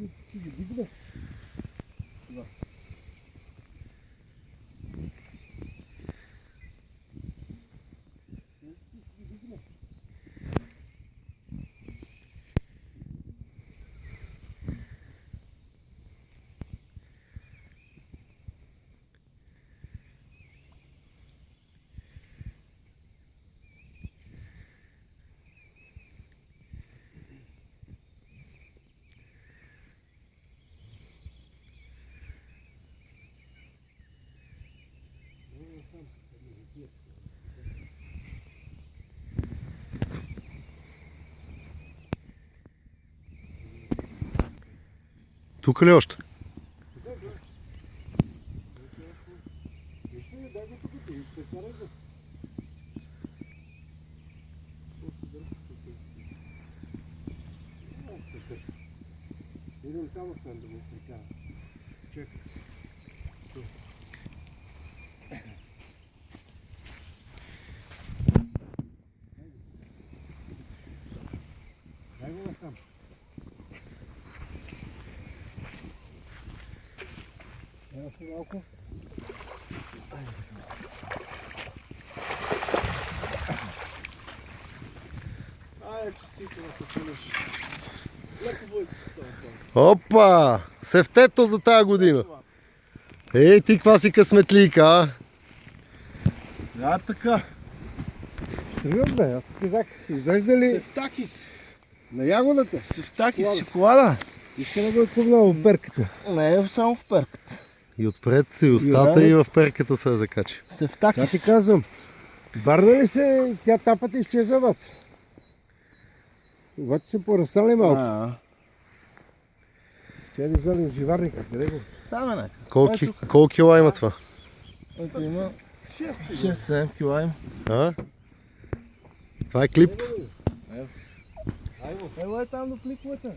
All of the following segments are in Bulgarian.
Ще ги дигне. Да. Тук ли още? Идем само там да го прикарам. Чакай. Дай го насам. Дай още малко. Айде, честито да починеш. Леко бъдете се само. Опа! Сефтето за тази година. Ей, ти каква си късметлийка, а? Да, така. Тръгвам бе, аз казах, излезе ли Сефтакис. на ягодата? Сефтакис шоколада. Иска да го отпомня в перката. Не е само в перката. И отпред, и устата, и в перката се закачи. Да Сефтакис. ти казвам, барна ли се, тя тапата изчезва вътре. Обаче се порастали малко. Тя не знали живарника, къде го? Там е някак. Колко кила има това? Ето има 6-7 кила има. А? Това е клип. Ело е там до клиповете.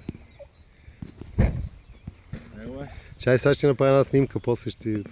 Ело е. Чай, сега ще направя една снимка, после ще...